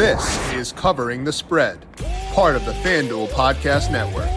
This is Covering the Spread, part of the FanDuel Podcast Network.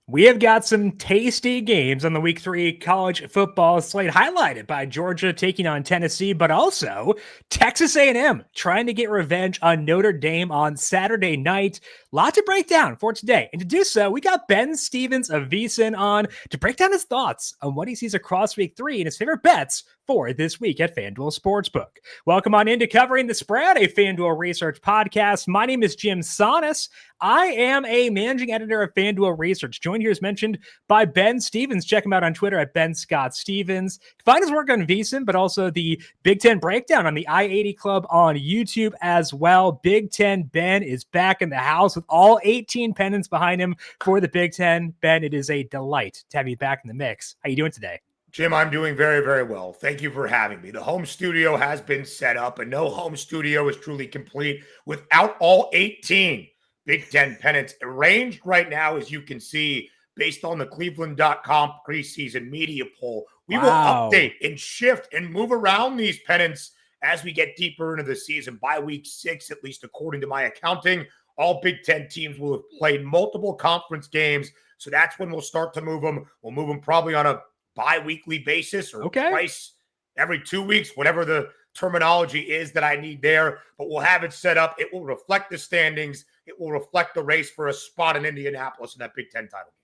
We have got some tasty games on the Week 3 college football slate, highlighted by Georgia taking on Tennessee, but also Texas A&M trying to get revenge on Notre Dame on Saturday night. Lot to break down for today. And to do so, we got BenScottStevens of VSiN on to break down his thoughts on what he sees across Week 3 and his favorite bets for this week at FanDuel Sportsbook. Welcome on into Covering the Spread, a FanDuel Research podcast. My name is JimSannes. I am a managing editor of FanDuel Research, joined here as mentioned by BenScottStevens. Check him out on Twitter at BenScottStevens. Find his work on VSiN, but also the Big Ten Breakdown on the I-80 Club on YouTube as well. Big Ten Ben is back in the house with all 18 pennants behind him for the Big Ten. Ben, it is a delight to have you back in the mix. How you doing today? Jim, I'm doing very, very well. Thank you for having me. The home studio has been set up, and no home studio is truly complete without all 18 Big Ten pennants arranged right now, as you can see, based on the Cleveland.com preseason media poll. We will update and shift and move around these pennants as we get deeper into the season. By week 6, at least according to my accounting, all Big Ten teams will have played multiple conference games. So that's when we'll start to move them. We'll move them probably on a bi-weekly basis or twice every 2 weeks, whatever the terminology is that I need there. But we'll have it set up. It will reflect the standings. It will reflect the race for a spot in Indianapolis in that Big Ten title game.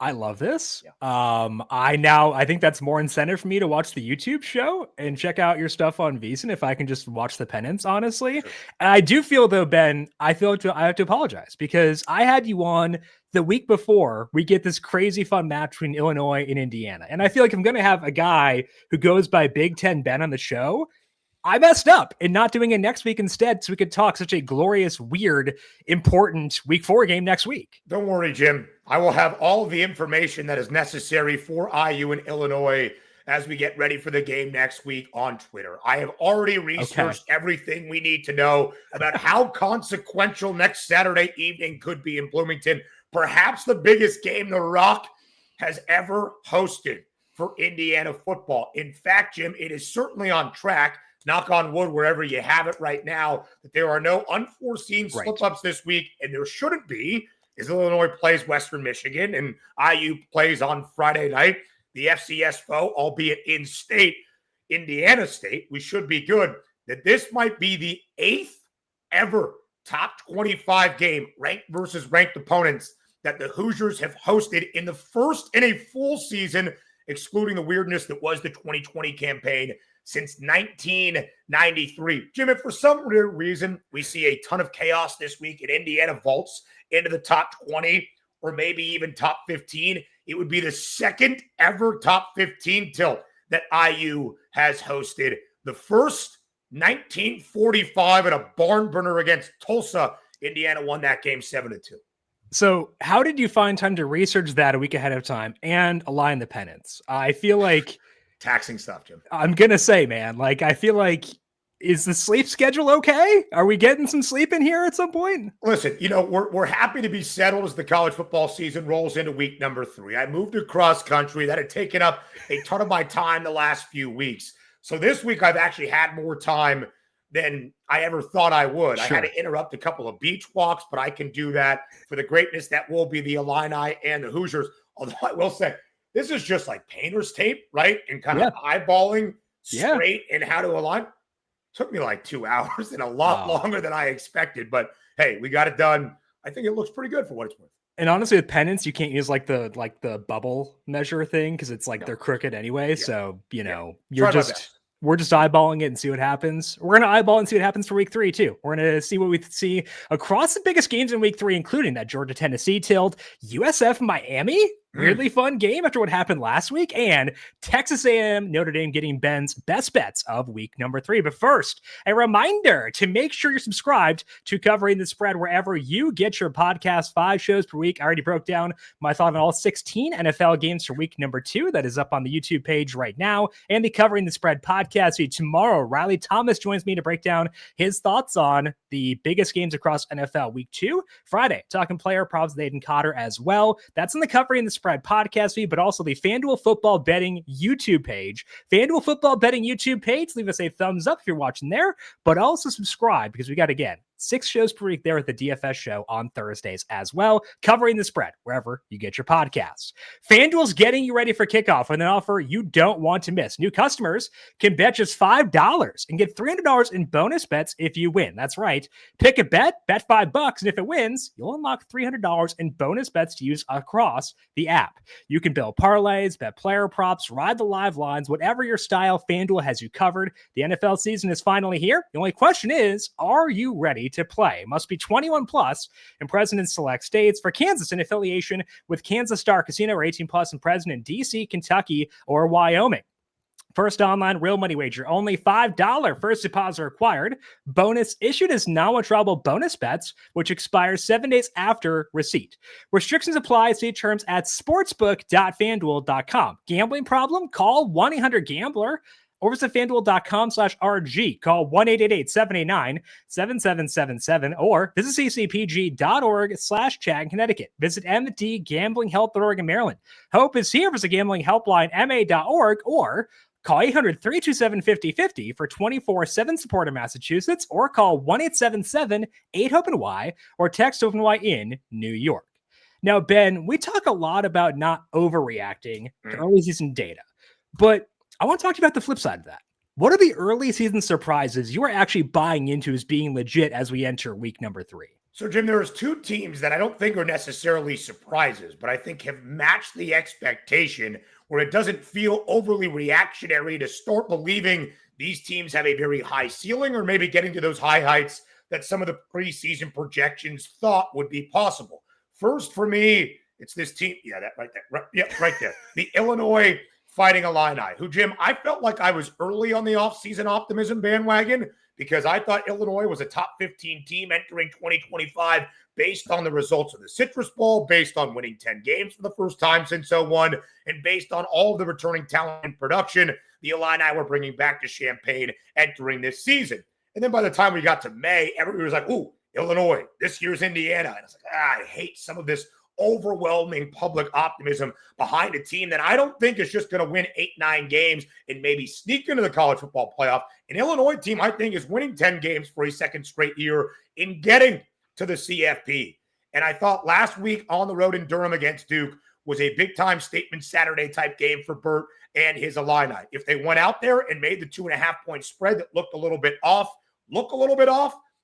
I love this. Yeah. I think that's more incentive for me to watch the YouTube show and check out your stuff on VSiN if I can just watch the pennants, honestly. Sure. And I do feel, though, Ben, I have to apologize because I had you on the week before we get this crazy fun match between Illinois and Indiana. And I feel like I'm going to have a guy who goes by Big Ten Ben on the show. I messed up in not doing it next week instead so we could talk such a glorious, weird, important Week 4 game next week. Don't worry, Jim. I will have all the information that is necessary for IU and Illinois as we get ready for the game next week on Twitter. I have already researched everything we need to know about how consequential next Saturday evening could be in Bloomington. Perhaps the biggest game The Rock has ever hosted for Indiana football. In fact, Jim, it is certainly on track. Knock on wood, wherever you have it right now, that there are no unforeseen slip-ups this week, and there shouldn't be, as Illinois plays Western Michigan and IU plays on Friday night. The FCS foe, albeit in-state, Indiana State, we should be good. That this might be the 8th ever top 25 game, ranked versus ranked opponents, that the Hoosiers have hosted in the first in a full season, excluding the weirdness that was the 2020 campaign, since 1993. Jim, if for some reason we see a ton of chaos this week and Indiana vaults into the top 20 or maybe even top 15, it would be the second ever top 15 tilt that IU has hosted. The first, 1945 in a barn burner against Tulsa. Indiana won that game 7-2. So how did you find time to research that a week ahead of time and align the pennants? I feel like taxing stuff, Jim. I'm going to say, man, like, I feel like, is the sleep schedule okay? Are we getting some sleep in here at some point? Listen, we're happy to be settled as the college football season rolls into week number 3. I moved across country. That had taken up a ton of my time the last few weeks. So this week I've actually had more time than I ever thought I would. Sure. I had to interrupt a couple of beach walks, but I can do that for the greatness that will be the Illini and the Hoosiers. Although I will say, this is just like painter's tape, right? And kind of eyeballing straight and how to align. Took me like 2 hours and a lot longer than I expected. But hey, we got it done. I think it looks pretty good for what it's worth. And honestly, with pennants, you can't use like the bubble measure thing because it's like they're crooked anyway. Yeah. So we're just eyeballing it and see what happens. We're going to eyeball and see what happens for week 3 too. We're going to see what we see across the biggest games in week 3, including that Georgia-Tennessee tilt, USF-Miami, weirdly fun game after what happened last week, and Texas A&M Notre Dame getting Ben's best bets of week number 3. But first, a reminder to make sure you're subscribed to Covering the Spread wherever you get your podcast. 5 shows per week. I already broke down my thought on all 16 NFL games for week number 2. That is up on the YouTube page right now. And the Covering the Spread podcast feed tomorrow. Riley Thomas joins me to break down his thoughts on the biggest games across NFL week 2. Friday, talking player props with Aiden Cotter as well. That's in the Covering the Spread Spread podcast feed, but also the FanDuel Football Betting YouTube page. FanDuel Football Betting YouTube page, leave us a thumbs up if you're watching there, but also subscribe because we got, again, 6 shows per week there at the DFS show on Thursdays as well, covering the spread wherever you get your podcasts. FanDuel's getting you ready for kickoff with an offer you don't want to miss. New customers can bet just $5 and get $300 in bonus bets if you win. That's right. Pick a bet $5, and if it wins, you'll unlock $300 in bonus bets to use across the app. You can build parlays, bet player props, ride the live lines, whatever your style, FanDuel has you covered. The NFL season is finally here. The only question is, are you ready to play? Must be 21 plus and present in select states. For Kansas, in affiliation with Kansas Star Casino, or 18 plus and present in DC, Kentucky, or Wyoming. First online real money wager, only $5 first deposit required. Bonus issued as non-withdrawable bonus bets, which expires 7 days after receipt. Restrictions apply. See terms at sportsbook.fanduel.com. Gambling problem? Call 1-800-GAMBLER. Or visit FanDuel.com/RG. Call 1-888-789-7777 or visit ccpg.org/Chat in Connecticut. Visit MD Gambling Help.org in Maryland. Hope is here. Visit Gambling Helpline MA.org or call 800-327-5050 for 24/7 support in Massachusetts, or call 1-877-8-HOPE-NY or text HOPE-NY in New York. Now, Ben, we talk a lot about not overreacting to early season data, but I want to talk to you about the flip side of that. What are the early season surprises you are actually buying into as being legit as we enter week number 3? So, Jim, there's 2 teams that I don't think are necessarily surprises, but I think have matched the expectation where it doesn't feel overly reactionary to start believing these teams have a very high ceiling, or maybe getting to those high heights that some of the preseason projections thought would be possible. First, for me, it's this team. Yeah, that right there. Right there. The Illinois Fighting Illini, who, Jim, I felt like I was early on the offseason optimism bandwagon because I thought Illinois was a top 15 team entering 2025 based on the results of the Citrus Bowl, based on winning 10 games for the first time since 2001, and based on all of the returning talent and production the Illini were bringing back to Champaign entering this season. And then by the time we got to May, everybody was like, ooh, Illinois, this year's Indiana. And I was like, I hate some of this overwhelming public optimism behind a team that I don't think is just going to win 8-9 games and maybe sneak into the college football playoff. An Illinois team, I think, is winning 10 games for a second straight year in getting to the CFP. And I thought last week on the road in Durham against Duke was a big-time statement Saturday type game for Burt and his Illini. If they went out there and made the 2.5-point spread that looked a little bit off,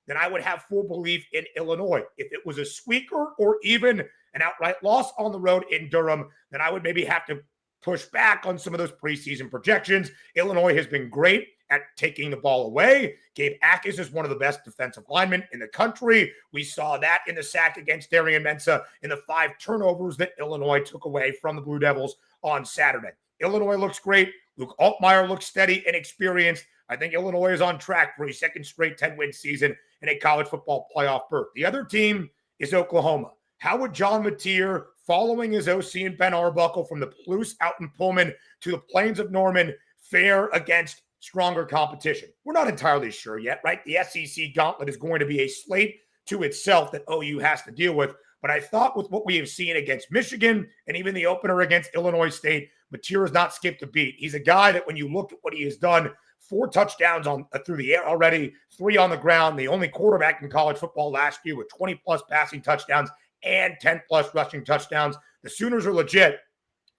then I would have full belief in Illinois. If it was a squeaker or even an outright loss on the road in Durham, then I would maybe have to push back on some of those preseason projections. Illinois has been great at taking the ball away. Gabe Akis is one of the best defensive linemen in the country. We saw that in the sack against Darian Mensah in the 5 turnovers that Illinois took away from the Blue Devils on Saturday. Illinois looks great. Luke Altmaier looks steady and experienced. I think Illinois is on track for a second straight 10-win season in a college football playoff berth. The other team is Oklahoma. How would John Mateer, following his OC and Ben Arbuckle from the Palouse out in Pullman to the Plains of Norman, fare against stronger competition? We're not entirely sure yet, right? The SEC gauntlet is going to be a slate to itself that OU has to deal with. But I thought with what we have seen against Michigan and even the opener against Illinois State, Mateer has not skipped a beat. He's a guy that when you look at what he has done, 4 touchdowns on through the air already, 3 on the ground, the only quarterback in college football last year with 20-plus passing touchdowns and 10-plus rushing touchdowns. The Sooners are legit.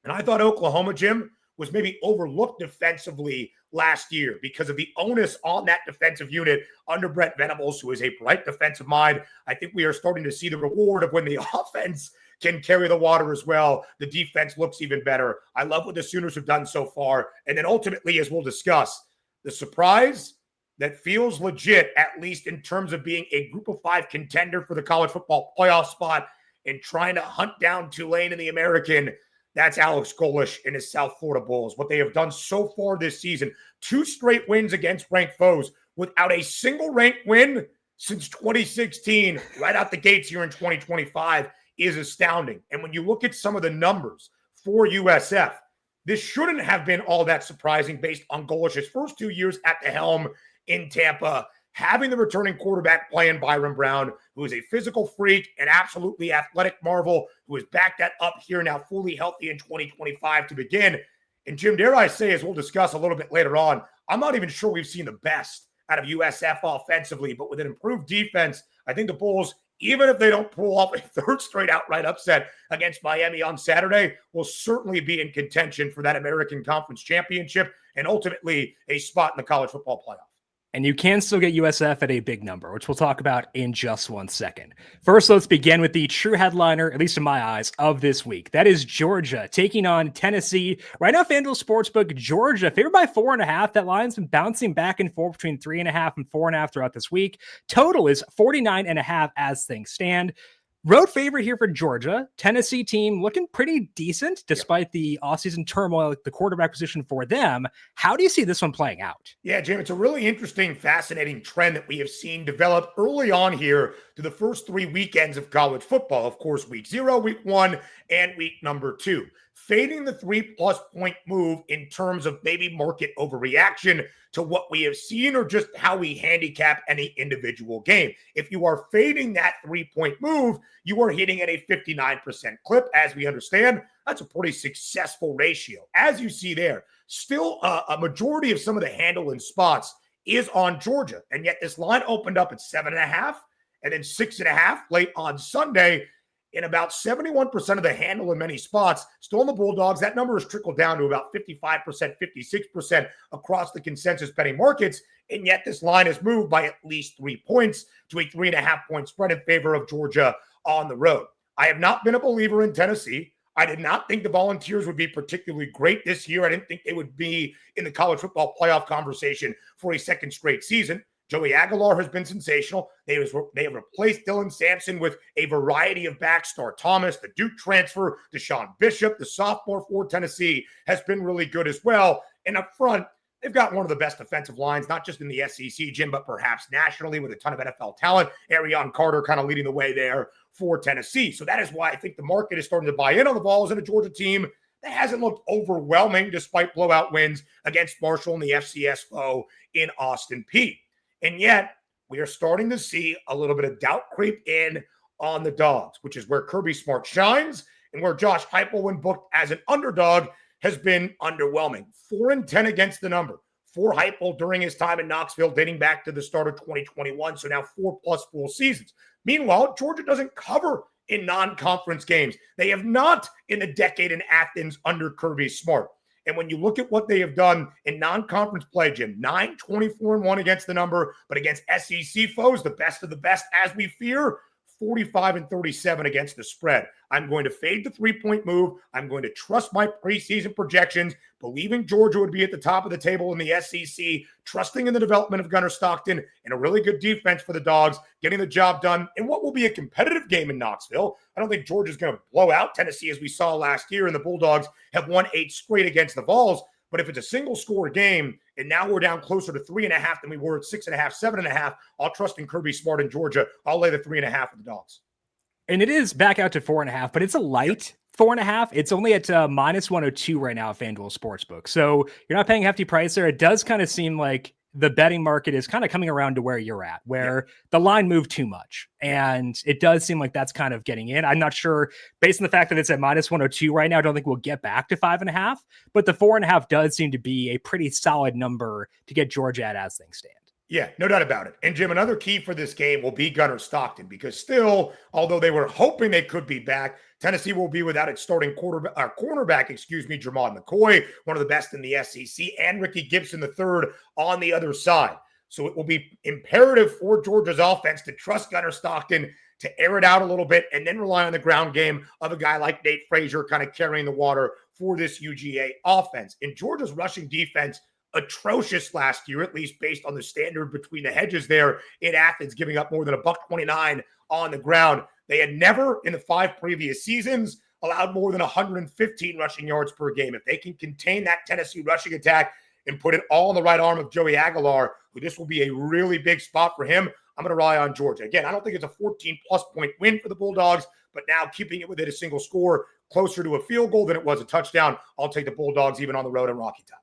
And I thought Oklahoma, Jim, was maybe overlooked defensively last year because of the onus on that defensive unit under Brent Venables, who is a bright defensive mind. I think we are starting to see the reward of when the offense can carry the water as well. The defense looks even better. I love what the Sooners have done so far. And then ultimately, as we'll discuss, the surprise that feels legit, at least in terms of being a group of 5 contender for the college football playoff spot and trying to hunt down Tulane in the American, that's Alex Golish and his South Florida Bulls. What they have done so far this season, 2 straight wins against ranked foes without a single ranked win since 2016, right out the gates here in 2025, is astounding. And when you look at some of the numbers for USF, this shouldn't have been all that surprising based on Golish's first 2 years at the helm in Tampa, having the returning quarterback playing Byron Brown, who is a physical freak, an absolutely athletic marvel, who has backed that up here now fully healthy in 2025 to begin. And Jim, dare I say, as we'll discuss a little bit later on, I'm not even sure we've seen the best out of USF offensively, but with an improved defense, I think the Bulls, even if they don't pull off a third straight outright upset against Miami on Saturday, will certainly be in contention for that American Conference Championship and ultimately a spot in the college football playoff. And you can still get USF at a big number, which we'll talk about in just 1 second. First, let's begin with the true headliner, at least in my eyes, of this week. That is Georgia taking on Tennessee. Right now, FanDuel Sportsbook, Georgia favored by 4.5. That line's been bouncing back and forth between 3.5 and 4.5 throughout this week. Total is 49.5 as things stand. Road favorite here for Georgia. Tennessee team looking pretty decent despite the offseason turmoil, the quarterback position for them. How do you see this one playing out? Yeah, Jim, it's a really interesting, fascinating trend that we have seen develop early on here to the first 3 weekends of college football. Of course, week 0, week 1, and week number 2. Fading the 3+ point move in terms of maybe market overreaction to what we have seen or just how we handicap any individual game. If you are fading that 3-point move, you are hitting at a 59% clip. As we understand, that's a pretty successful ratio. As you see there, still a majority of some of the handle and spots is on Georgia. And yet this line opened up at 7.5 and then 6.5 late on Sunday. In about 71% of the handle in many spots, still in the Bulldogs, that number has trickled down to about 55%, 56% across the consensus betting markets. And yet this line has moved by at least 3 points to a 3.5-point spread in favor of Georgia on the road. I have not been a believer in Tennessee. I did not think the Volunteers would be particularly great this year. I didn't think they would be in the college football playoff conversation for a second straight season. Joey Aguilar has been sensational. They have replaced Dylan Sampson with a variety of backs. Star Thomas, the Duke transfer, Deshaun Bishop, the sophomore for Tennessee, has been really good as well. And up front, they've got one of the best defensive lines, not just in the SEC, Jim, but perhaps nationally with a ton of NFL talent. Arion Carter kind of leading the way there for Tennessee. So that is why I think the market is starting to buy in on the Vols and a Georgia team that hasn't looked overwhelming despite blowout wins against Marshall and the FCS foe in Austin Peay. And yet, we are starting to see a little bit of doubt creep in on the Dogs, which is where Kirby Smart shines and where Josh Heupel, when booked as an underdog, has been underwhelming. 4-10 against the number for Heupel during his time in Knoxville, dating back to the start of 2021, so now 4+ full seasons. Meanwhile, Georgia doesn't cover in non-conference games. They have not in the decade in Athens under Kirby Smart. And when you look at what they have done in non-conference play, Jim, 9-24-1 against the number, but against SEC foes, the best of the best, as we fear, 45-37 against the spread. I'm going to fade the 3-point move. I'm going to trust my preseason projections, believing Georgia would be at the top of the table in the SEC, trusting in the development of Gunnar Stockton and a really good defense for the Dogs, getting the job done in what will be a competitive game in Knoxville. I don't think Georgia's going to blow out Tennessee as we saw last year, and the Bulldogs have won 8 straight against the Vols. But if it's a single score game, and now we're down closer to 3.5 than we were at 6.5, 7.5, I'll trust in Kirby Smart in Georgia. I'll lay the 3.5 with the Dogs. And it is back out to 4.5, but it's a light 4.5. It's only at -102 right now at FanDuel Sportsbook. So you're not paying a hefty price there. It does kind of seem like the betting market is kind of coming around to where you're at, where the line moved too much. And it does seem like that's kind of getting in. I'm not sure, based on the fact that it's at -102 right now, I don't think we'll get back to 5.5, but the 4.5 does seem to be a pretty solid number to get Georgia at as things stand. Yeah, no doubt about it. And Jim, another key for this game will be Gunnar Stockton, because still, although they were hoping they could be back, Tennessee will be without its starting cornerback, Jermod McCoy, one of the best in the SEC, and Ricky Gibson III on the other side. So it will be imperative for Georgia's offense to trust Gunnar Stockton to air it out a little bit and then rely on the ground game of a guy like Nate Frazier kind of carrying the water for this UGA offense. In Georgia's rushing defense, atrocious last year, at least based on the standard between the hedges there in Athens, giving up more than $129 on the ground. They had never in the 5 previous seasons allowed more than 115 rushing yards per game. If they can contain that Tennessee rushing attack and put it all in the right arm of Joey Aguilar, who this will be a really big spot for him, I'm going to rely on Georgia. Again, I don't think it's a 14+ point win for the Bulldogs, but now keeping it within a single score, closer to a field goal than it was a touchdown. I'll take the Bulldogs even on the road in Rocky Top.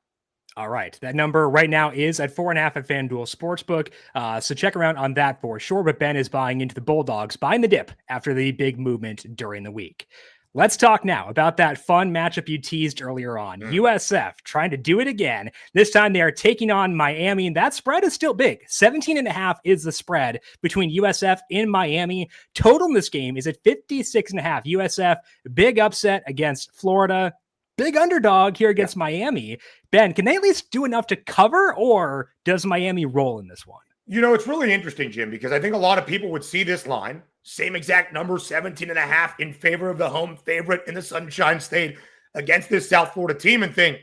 All right. That number right now is at 4.5 at FanDuel Sportsbook. So check around on that for sure. But Ben is buying into the Bulldogs, buying the dip after the big movement during the week. Let's talk now about that fun matchup you teased earlier on. USF trying to do it again. This time they are taking on Miami, and that spread is still big. 17.5 is the spread between USF and Miami. Total in this game is at 56.5. USF, big upset against Florida. Big underdog here against Miami. Ben, can they at least do enough to cover, or does Miami roll in this one? You know, it's really interesting, Jim, because I think a lot of people would see this line, same exact number, 17.5 in favor of the home favorite in the Sunshine State against this South Florida team and think,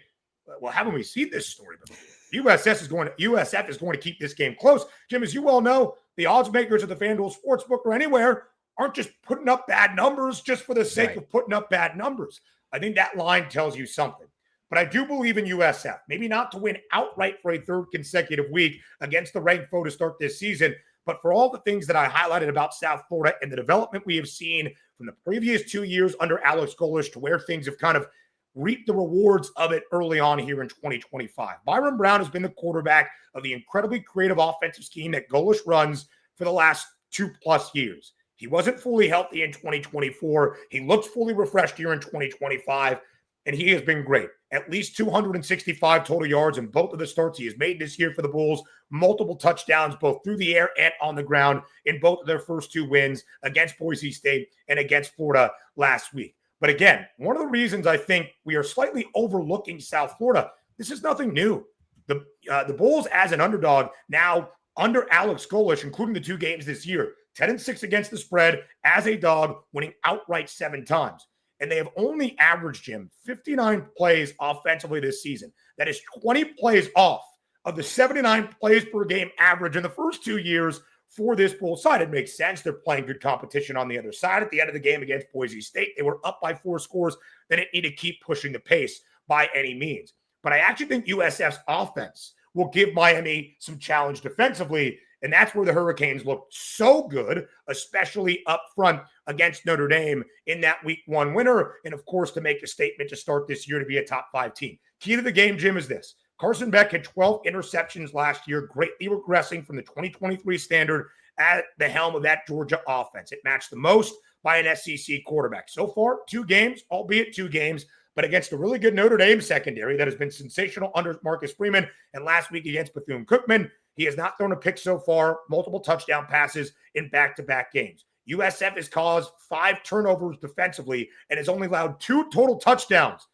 well, haven't we seen this story before? USF is going to keep this game close. Jim, as you well know, the odds makers of the FanDuel Sportsbook or anywhere aren't just putting up bad numbers just for the sake of putting up bad numbers. I think that line tells you something. But I do believe in USF, maybe not to win outright for a third consecutive week against the ranked foe to start this season, but for all the things that I highlighted about South Florida and the development we have seen from the previous 2 years under Alex Golesh to where things have kind of reaped the rewards of it early on here in 2025. Byron Brown has been the quarterback of the incredibly creative offensive scheme that Golesh runs for the last 2+ years. He wasn't fully healthy in 2024. He looked fully refreshed here in 2025, and he has been great. At least 265 total yards in both of the starts he has made this year for the Bulls, multiple touchdowns both through the air and on the ground in both of their first 2 wins against Boise State and against Florida last week. But again, one of the reasons I think we are slightly overlooking South Florida, this is nothing new. The Bulls as an underdog now under Alex Golesh, including the 2 games this year, 10-6 against the spread as a dog, winning outright 7 times. And they have only averaged, Jim, 59 plays offensively this season. That is 20 plays off of the 79 plays per game average in the first 2 years for this Bull side. It makes sense. They're playing good competition on the other side. At the end of the game against Boise State, they were up by 4 scores. They didn't need to keep pushing the pace by any means. But I actually think USF's offense will give Miami some challenge defensively. And that's where the Hurricanes looked so good, especially up front against Notre Dame in that week 1 winner. And of course, to make a statement to start this year to be a top 5 team. Key to the game, Jim, is this. Carson Beck had 12 interceptions last year, greatly regressing from the 2023 standard at the helm of that Georgia offense. It matched the most by an SEC quarterback. So far, 2 games, albeit 2 games, but against a really good Notre Dame secondary that has been sensational under Marcus Freeman, and last week against Bethune-Cookman, he has not thrown a pick so far, multiple touchdown passes in back-to-back games. USF has caused 5 turnovers defensively and has only allowed 2 total touchdowns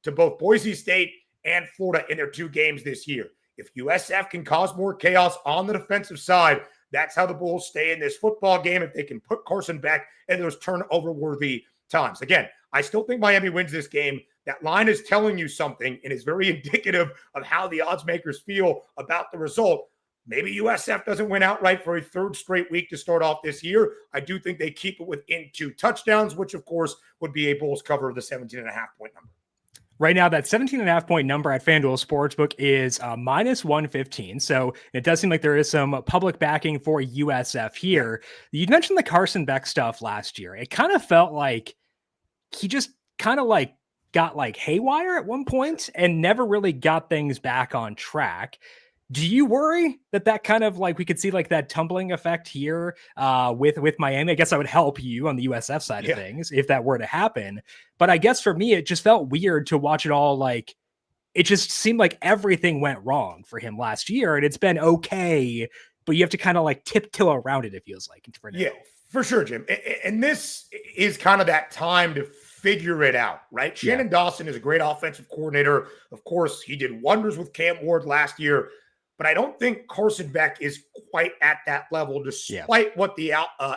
to both Boise State and Florida in their 2 games this year. If USF can cause more chaos on the defensive side, that's how the Bulls stay in this football game, if they can put Carson Beck in those turnover-worthy times. Again, I still think Miami wins this game. That line is telling you something and is very indicative of how the odds makers feel about the result. Maybe USF doesn't win outright for a 3rd straight week to start off this year. I do think they keep it within 2 touchdowns, which of course would be a Bulls cover of the 17.5-point number. Right now, that 17.5-point number at FanDuel Sportsbook is minus 115. So it does seem like there is some public backing for USF here. You mentioned the Carson Beck stuff last year. It kind of felt like he just kind of like got like haywire at one point and never really got things back on track. Do you worry that kind of like we could see like that tumbling effect here with Miami? I guess that would help you on the USF side of things if that were to happen. But I guess for me, it just felt weird to watch it all. Like it just seemed like everything went wrong for him last year, and it's been okay, but you have to kind of like tiptoe around it. It feels like for now. Yeah, for sure, Jim. And this is kind of that time to figure it out, right? Shannon Dawson is a great offensive coordinator. Of course, he did wonders with Cam Ward last year. But I don't think Carson Beck is quite at that level, despite what the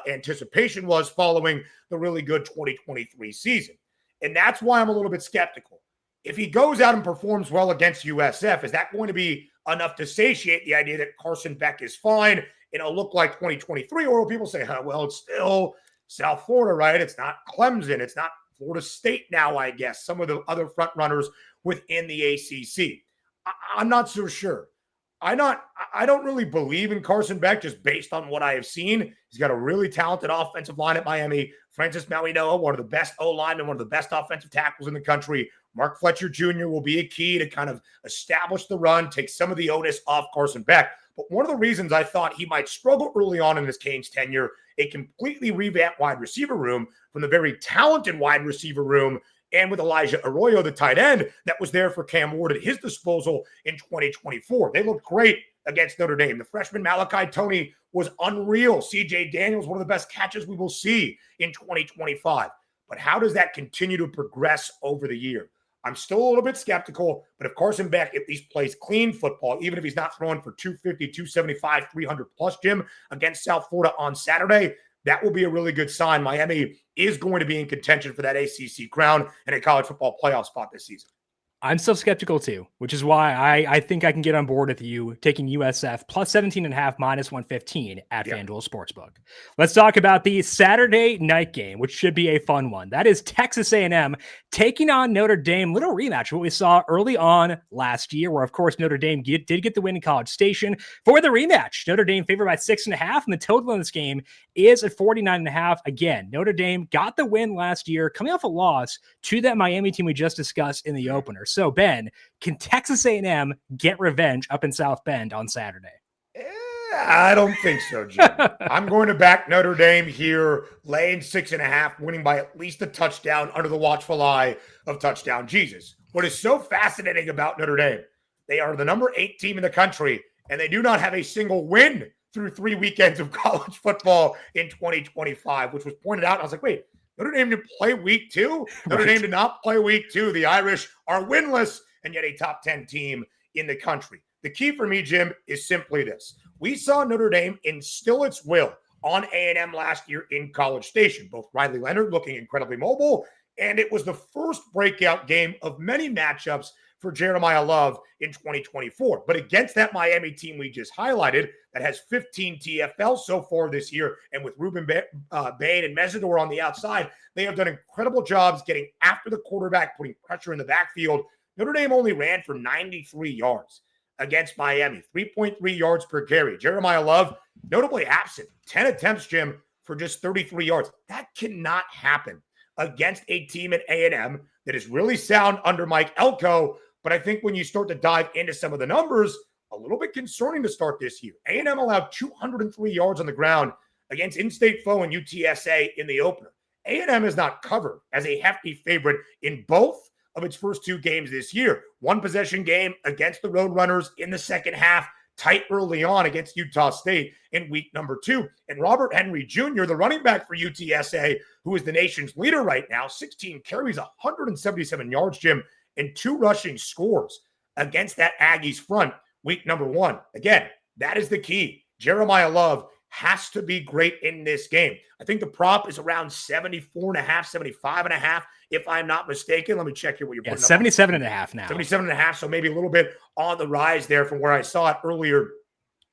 anticipation was following the really good 2023 season. And that's why I'm a little bit skeptical. If he goes out and performs well against USF, is that going to be enough to satiate the idea that Carson Beck is fine and it'll look like 2023? Or will people say, well, it's still South Florida, right? It's not Clemson. It's not Florida State now, I guess. Some of the other front runners within the ACC. I'm not so sure. I don't really believe in Carson Beck just based on what I have seen. He's got a really talented offensive line at Miami, Francis Mauigoa, one of the best O-linemen, one of the best offensive tackles in the country. Mark Fletcher Jr. will be a key to kind of establish the run, take some of the onus off Carson Beck. But one of the reasons I thought he might struggle early on in this Canes tenure, a completely revamped wide receiver room from the very talented wide receiver room, and with Elijah Arroyo, the tight end, that was there for Cam Ward at his disposal in 2024. They looked great against Notre Dame. The freshman Malachi Toney was unreal. CJ Daniels, one of the best catches we will see in 2025. But how does that continue to progress over the year? I'm still a little bit skeptical, but if Carson Beck at least plays clean football, even if he's not throwing for 250, 275, 300 plus, Jim, against South Florida on Saturday, that will be a really good sign. Miami is going to be in contention for that ACC crown and a college football playoff spot this season. I'm still skeptical too, which is why I think I can get on board with you taking USF plus 17.5 minus 115 at FanDuel Sportsbook. Let's talk about the Saturday night game, which should be a fun one. That is Texas A&M taking on Notre Dame. Little rematch, what we saw early on last year, where of course Notre Dame did get the win in College Station. For the rematch, Notre Dame favored by 6.5, and the total in this game is at 49.5. Again, Notre Dame got the win last year, coming off a loss to that Miami team we just discussed in the opener. So, Ben, can Texas A&M get revenge up in South Bend on Saturday? I don't think so, Jim. I'm going to back Notre Dame here, laying 6.5, winning by at least a touchdown under the watchful eye of Touchdown Jesus. What is so fascinating about Notre Dame, they are the number 8 team in the country, and they do not have a single win through 3 weekends of college football in 2025, which was pointed out. I was like, wait, Notre Dame didn't play week 2? Notre Dame did not play week 2. The Irish are winless and yet a top 10 team in the country. The key for me, Jim, is simply this. We saw Notre Dame instill its will on A&M last year in College Station. Both Riley Leonard looking incredibly mobile, and it was the first breakout game of many matchups for Jeremiah Love in 2024. But against that Miami team we just highlighted that has 15 TFL so far this year, and with Ruben Bain and Mesidor on the outside, they have done incredible jobs getting after the quarterback, putting pressure in the backfield. Notre Dame only ran for 93 yards against Miami, 3.3 yards per carry. Jeremiah Love, notably absent, 10 attempts, Jim, for just 33 yards. That cannot happen against a team at A&M that is really sound under Mike Elko. But I think when you start to dive into some of the numbers, a little bit concerning to start this year. A&M allowed 203 yards on the ground against in-state foe and UTSA in the opener. A&M is not covered as a hefty favorite in both of its first 2 games this year. One possession game against the Roadrunners in the second half, tight early on against Utah State in week number 2. And Robert Henry Jr., the running back for UTSA, who is the nation's leader right now, 16 carries, 177 yards, Jim, and 2 rushing scores against that Aggies front week number 1. Again, that is the key. Jeremiah Love has to be great in this game. I think the prop is around 74.5, 75.5, if I'm not mistaken. Let me check here what you're putting up. 77.5 now. 77.5, so maybe a little bit on the rise there from where I saw it earlier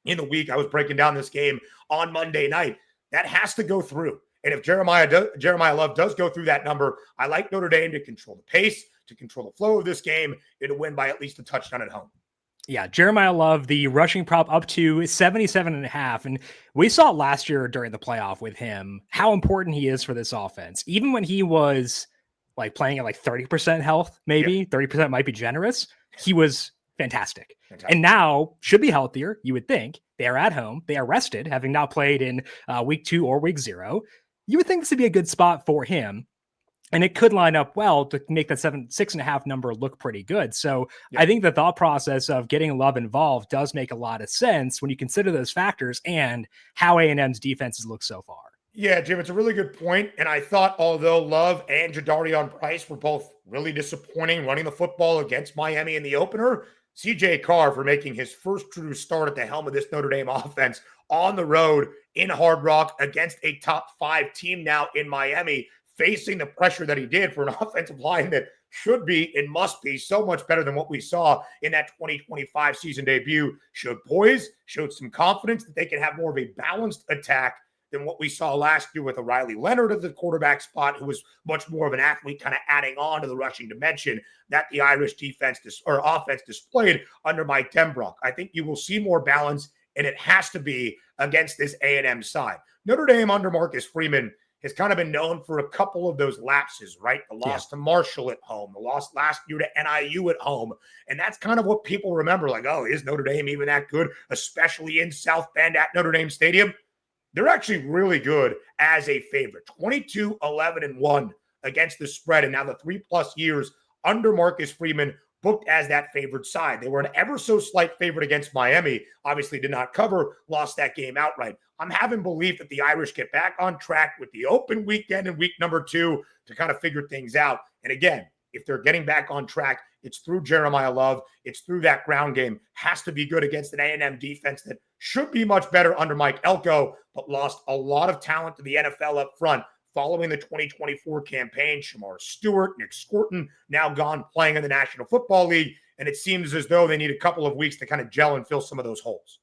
in the week. I was breaking down this game on Monday night. That has to go through. And if Jeremiah Love does go through that number, I like Notre Dame to control the pace, to control the flow of this game, and to win by at least a touchdown at home. Yeah, Jeremiah Love, the rushing prop up to 77.5. And we saw last year during the playoff with him how important he is for this offense. Even when he was like playing at like 30% health, maybe 30% might be generous, he was fantastic. And now should be healthier, you would think. They are at home. They are rested, having not played in week 2 or week 0. You would think this would be a good spot for him. And it could line up well to make that 6.5 number look pretty good. So I think the thought process of getting Love involved does make a lot of sense when you consider those factors and how A&M's defenses look so far. Yeah, Jim, it's a really good point. And I thought although Love and Jadarian Price were both really disappointing running the football against Miami in the opener, CJ Carr for making his first true start at the helm of this Notre Dame offense on the road in Hard Rock against a top 5 team now in Miami, facing the pressure that he did for an offensive line that should be and must be so much better than what we saw in that 2025 season debut. Showed poise, showed some confidence that they can have more of a balanced attack than what we saw last year with a Riley Leonard at the quarterback spot, who was much more of an athlete, kind of adding on to the rushing dimension that the Irish offense displayed under Mike Denbrock. I think you will see more balance, and it has to be against this A&M side. Notre Dame under Marcus Freeman has kind of been known for a couple of those lapses, right? The loss to Marshall at home, the loss last year to NIU at home. And that's kind of what people remember. Like, oh, is Notre Dame even that good, especially in South Bend at Notre Dame Stadium? They're actually really good as a favorite. 22, 11, and 1 against the spread. And now the 3+ years under Marcus Freeman booked as that favored side. They were an ever so slight favorite against Miami. Obviously did not cover, lost that game outright. I'm having belief that the Irish get back on track with the open weekend in week number 2 to kind of figure things out. And again, if they're getting back on track, it's through Jeremiah Love. It's through that ground game. Has to be good against an A&M defense that should be much better under Mike Elko, but lost a lot of talent to the NFL up front following the 2024 campaign. Shamar Stewart, Nick Scorton, now gone playing in the National Football League. And it seems as though they need a couple of weeks to kind of gel and fill some of those holes.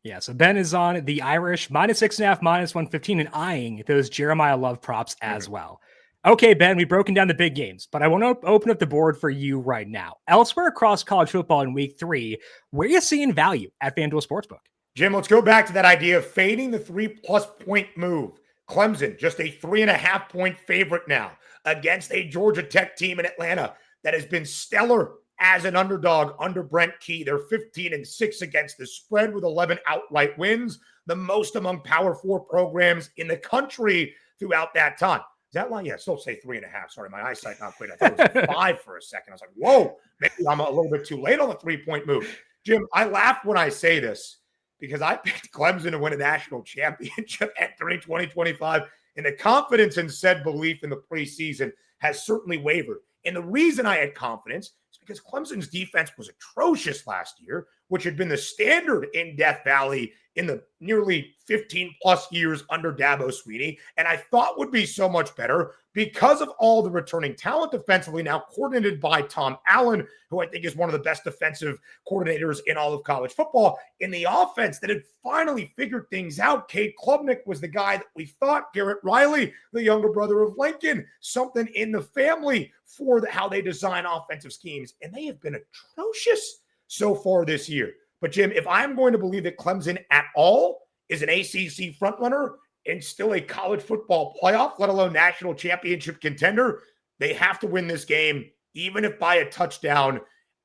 Yeah, so Ben is on the Irish, -6.5, -115, and eyeing those Jeremiah Love props as well. Okay, Ben, we've broken down the big games, but I want to open up the board for you right now. Elsewhere across college football in week 3, where are you seeing value at FanDuel Sportsbook? Jim, let's go back to that idea of fading the 3+ point move. Clemson, just a 3.5 point favorite now against a Georgia Tech team in Atlanta that has been stellar as an underdog under Brent Key. They're 15-6 against the spread with 11 outright wins, the most among Power 4 programs in the country throughout that time. Is that line? Yeah, still say 3.5. Sorry, my eyesight not great. I thought it was 5 for a second. I was like, whoa, maybe I'm a little bit too late on the 3-point move. Jim, I laugh when I say this because I picked Clemson to win a national championship entering 2025, and the confidence and said belief in the preseason has certainly wavered. And the reason I had confidence is because Clemson's defense was atrocious last year, which had been the standard in Death Valley in the nearly 15+ years under Dabo Swinney, and I thought would be so much better because of all the returning talent defensively, now coordinated by Tom Allen, who I think is one of the best defensive coordinators in all of college football. In the offense that had finally figured things out, Cade Klubnik was the guy that we thought, Garrett Riley, the younger brother of Lincoln, something in the family for how they design offensive schemes, and they have been atrocious so far this year. But Jim, if I'm going to believe that Clemson at all is an ACC frontrunner and still a college football playoff, let alone national championship contender, they have to win this game, even if by a touchdown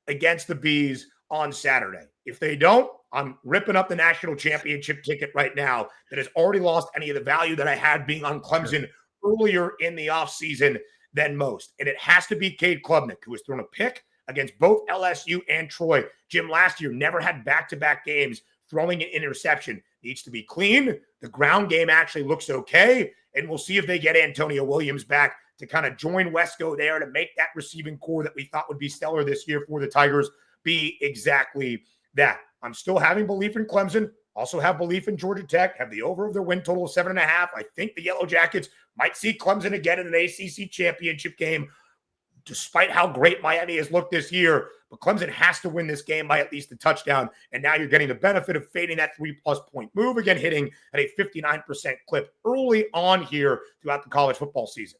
against the Bees on Saturday. If they don't, I'm ripping up the national championship ticket right now that has already lost any of the value that I had being on Clemson earlier in the offseason than most. And it has to be Cade Klubnik, who has thrown a pick against both LSU and Troy. Jim, last year, never had back-to-back games throwing an interception. Needs to be clean. The ground game actually looks okay. And we'll see if they get Antonio Williams back to kind of join Wesco there to make that receiving core that we thought would be stellar this year for the Tigers be exactly that. I'm still having belief in Clemson. Also have belief in Georgia Tech. Have the over of their win total of 7.5. I think the Yellow Jackets might see Clemson again in an ACC championship game, despite how great Miami has looked this year. But Clemson has to win this game by at least a touchdown. And now you're getting the benefit of fading that 3+ point move, again, hitting at a 59% clip early on here throughout the college football season.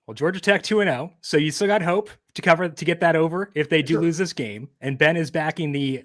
Well, Georgia Tech 2-0, so you still got hope to get that over if they do lose this game. And Ben is backing the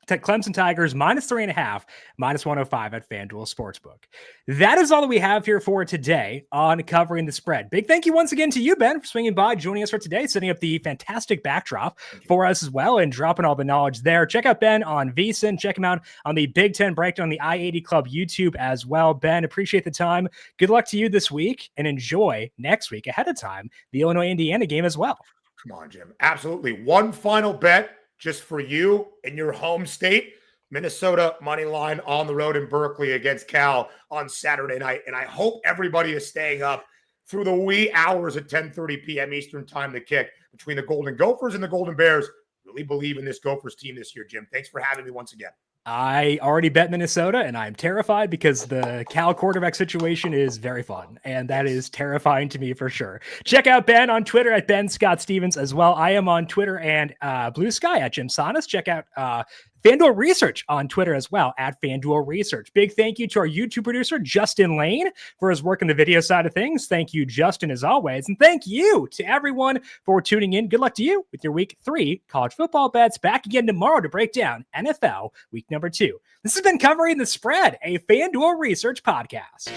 Clemson Tigers -3.5, -105 at FanDuel Sportsbook. That is all that we have here for today on covering the spread. Big thank you once again to you, Ben, for swinging by, joining us for today, setting up the fantastic backdrop for us as well, and dropping all the knowledge there. Check out Ben on VSiN. Check him out on the Big Ten Breakdown on the I-80 Club YouTube as well. Ben, appreciate the time. Good luck to you this week, and enjoy next week ahead of time the Illinois-Indiana game as well. Come on, Jim. Absolutely. One final bet just for you in your home state. Minnesota money line on the road in Berkeley against Cal on Saturday night. And I hope everybody is staying up through the wee hours at 10:30 p.m. Eastern time to kick between the Golden Gophers and the Golden Bears. Really believe in this Gophers team this year, Jim. Thanks for having me once again. I already bet Minnesota, and I'm terrified because the Cal quarterback situation is very fun, and that is terrifying to me for sure. Check out Ben on Twitter at BenScottStevens as well. I am on Twitter and Blue Sky at JimSannes. Check out FanDuel Research on Twitter as well at FanDuel Research. Big thank you to our YouTube producer, Justin Lane, for his work on the video side of things. Thank you, Justin, as always. And thank you to everyone for tuning in. Good luck to you with your Week 3 college football bets. Back again tomorrow to break down NFL Week number 2. This has been Covering the Spread, a FanDuel Research podcast.